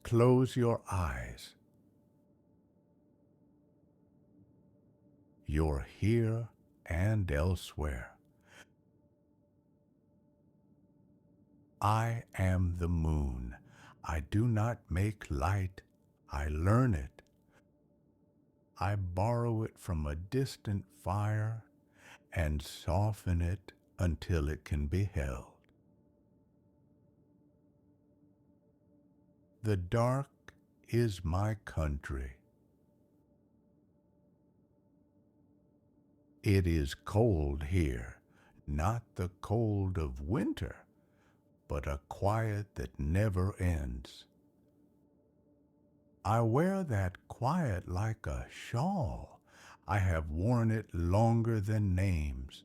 Close your eyes. You're here and elsewhere. I am the moon. I do not make light. I learn it. I borrow it from a distant fire and soften it until it can be held. The dark is my country. It is cold here, not the cold of winter, but a quiet that never ends. I wear that quiet like a shawl. I have worn it longer than names.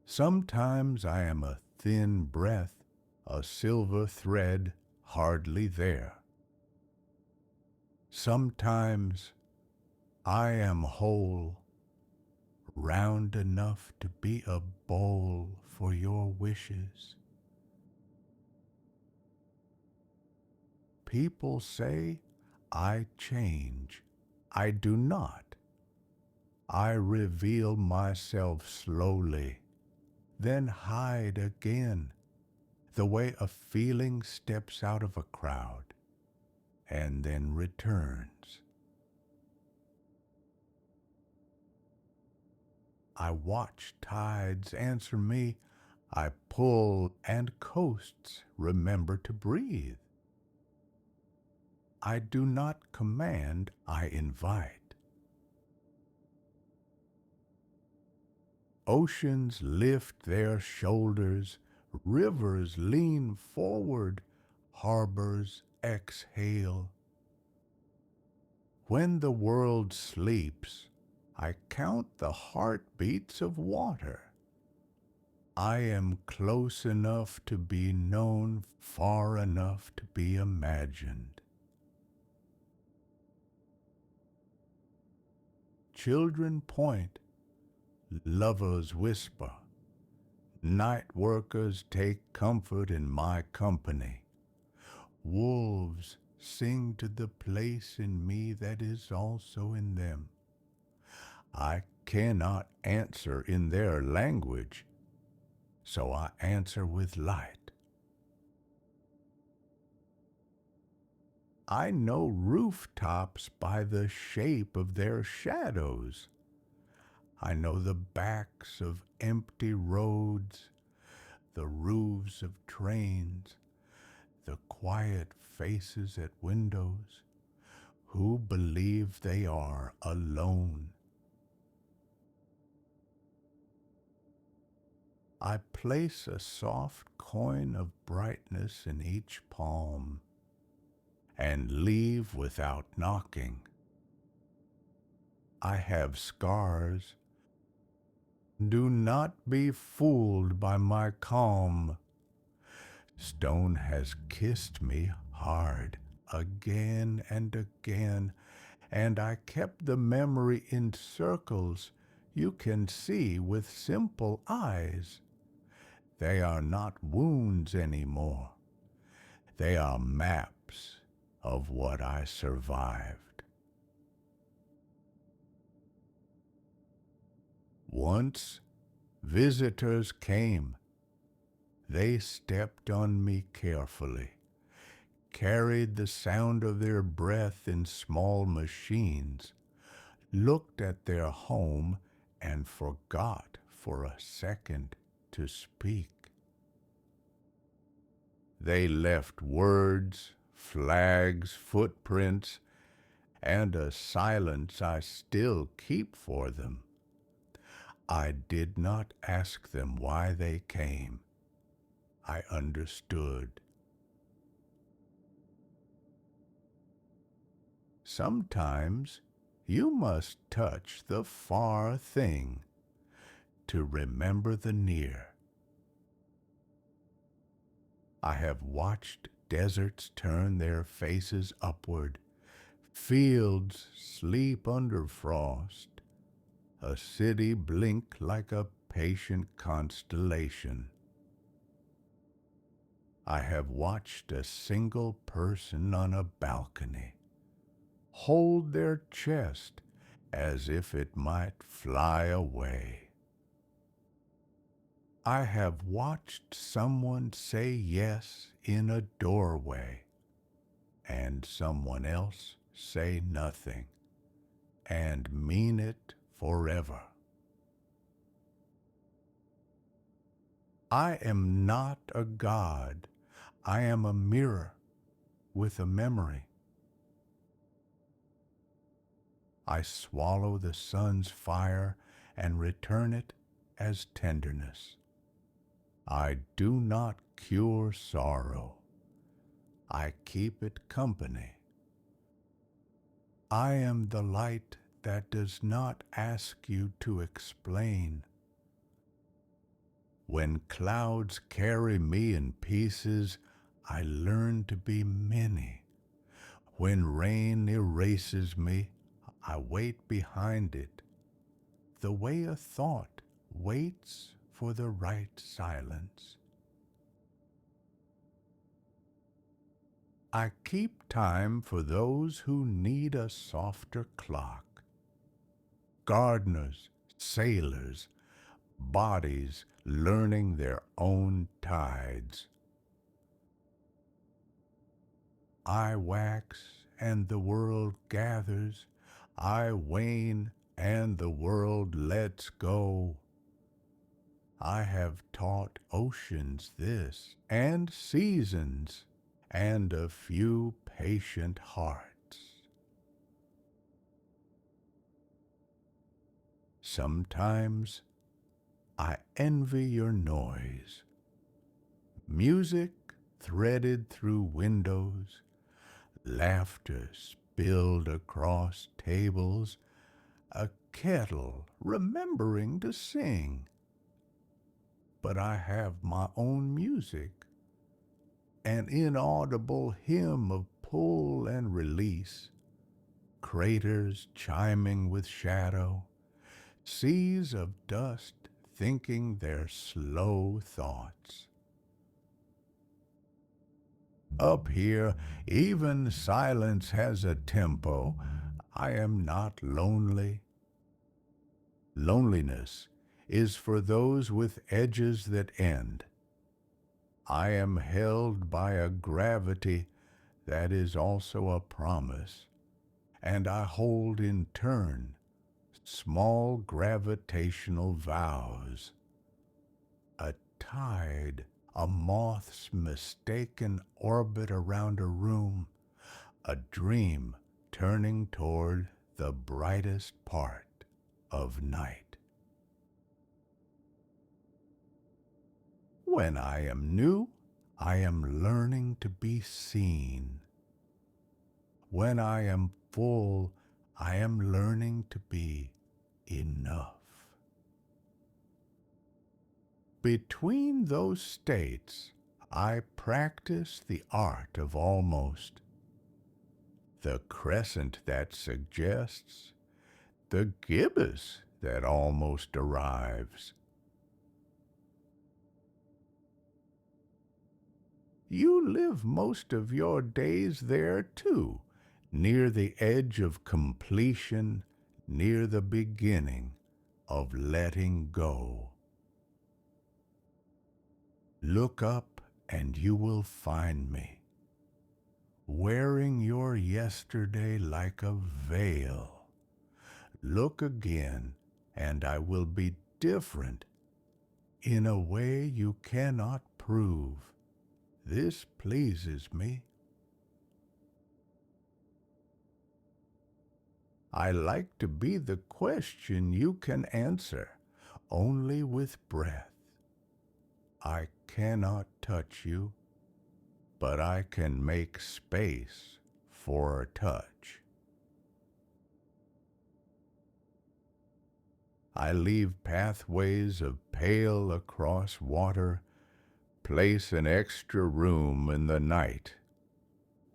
Sometimes I am a thin breath, a silver thread hardly there. Sometimes I am whole, round enough to be a bowl for your wishes. People say I change. I do not. I reveal myself slowly, then hide again, the way a feeling steps out of a crowd and then returns. I watch tides answer me. I pull and coasts remember to breathe. I do not command, I invite. Oceans lift their shoulders, rivers lean forward, harbors exhale. When the world sleeps, I count the heartbeats of water. I am close enough to be known, far enough to be imagined. Children point, lovers whisper, night workers take comfort in my company. Wolves sing to the place in me that is also in them. I cannot answer in their language, so I answer with light. I know rooftops by the shape of their shadows. I know the backs of empty roads, the roofs of trains, the quiet faces at windows, who believe they are alone. I place a soft coin of brightness in each palm and leave without knocking. I have scars. Do not be fooled by my calm. Stone has kissed me hard again and again, and I kept the memory in circles you can see with simple eyes. They are not wounds anymore. They are maps of what I survived. Once, visitors came. They stepped on me carefully, carried the sound of their breath in small machines, looked at their home, and forgot for a second to speak. They left words, flags, footprints, and a silence I still keep for them. I did not ask them why they came. I understood. Sometimes you must touch the far thing to remember the near. I have watched deserts turn their faces upward, fields sleep under frost, a city blink like a patient constellation. I have watched a single person on a balcony hold their chest as if it might fly away. I have watched someone say yes in a doorway and someone else say nothing and mean it forever. I am not a god. I am a mirror with a memory. I swallow the sun's fire and return it as tenderness. I do not cure sorrow. I keep it company. I am the light that does not ask you to explain. When clouds carry me in pieces, I learn to be many. When rain erases me, I wait behind it, the way a thought waits for the right silence. I keep time for those who need a softer clock. Gardeners, sailors, bodies learning their own tides. I wax and the world gathers. I wane and the world lets go. I have taught oceans this, and seasons, and a few patient hearts. Sometimes I envy your noise. Music threaded through windows, laughter spilled across tables, a kettle remembering to sing. But I have my own music, an inaudible hymn of pull and release, craters chiming with shadow, seas of dust thinking their slow thoughts. Up here, even silence has a tempo. I am not lonely. Loneliness is for those with edges that end. I am held by a gravity that is also a promise, and I hold in turn small gravitational vows. A tide, a moth's mistaken orbit around a room, a dream turning toward the brightest part of night. When I am new, I am learning to be seen. When I am full, I am learning to be enough. Between those states, I practice the art of almost, the crescent that suggests, the gibbous that almost arrives. You live most of your days there too, near the edge of completion, near the beginning of letting go. Look up and you will find me, wearing your yesterday like a veil. Look again and I will be different in a way you cannot prove. This pleases me. I like to be the question you can answer only with breath. I cannot touch you, but I can make space for a touch. I leave pathways of pale across water, place an extra room in the night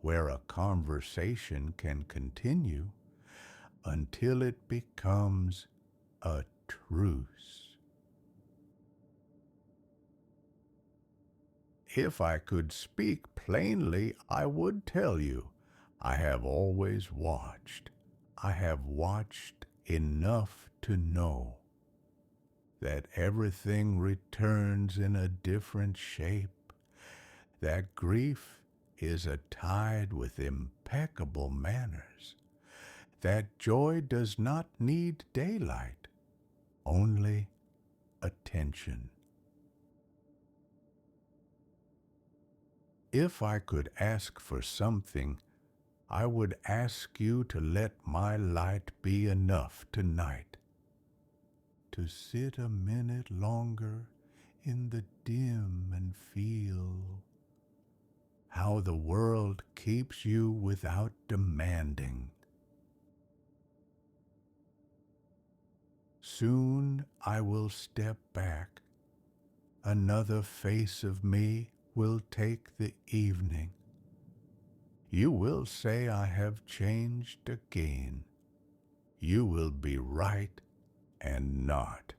where a conversation can continue until it becomes a truce. If I could speak plainly, I would tell you, I have always watched. I have watched enough to know that everything returns in a different shape, that grief is a tide with impeccable manners, that joy does not need daylight, only attention. If I could ask for something, I would ask you to let my light be enough tonight, to sit a minute longer in the dim and feel how the world keeps you without demanding. Soon I will step back. Another face of me will take the evening. You will say I have changed again. You will be right and not.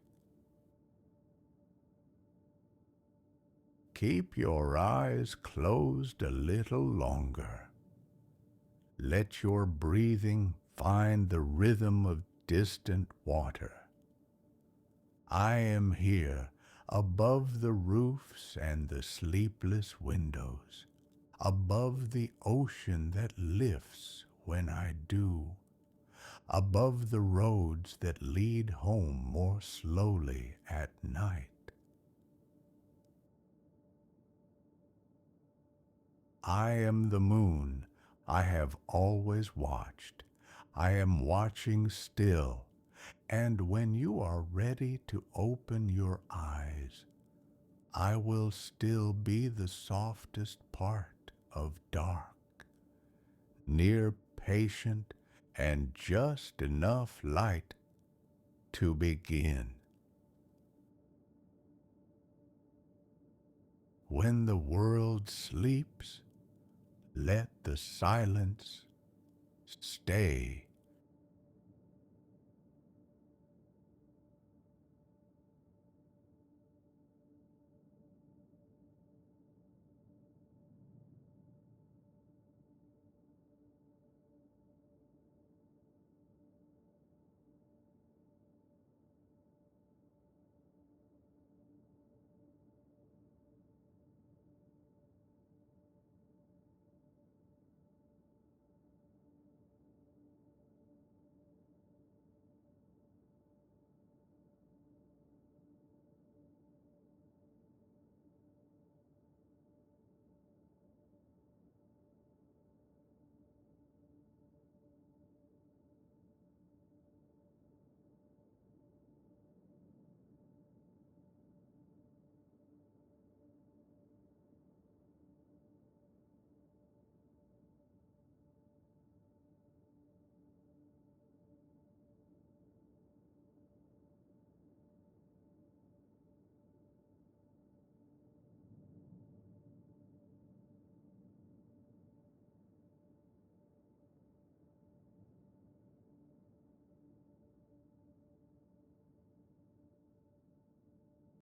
Keep your eyes closed a little longer. Let your breathing find the rhythm of distant water. I am here above the roofs and the sleepless windows, above the ocean that lifts when I do, above the roads that lead home more slowly at night. I am the moon I have always watched. I am watching still, and when you are ready to open your eyes, I will still be the softest part of dark, near, patient, and just enough light to begin. When the world sleeps, let the silence stay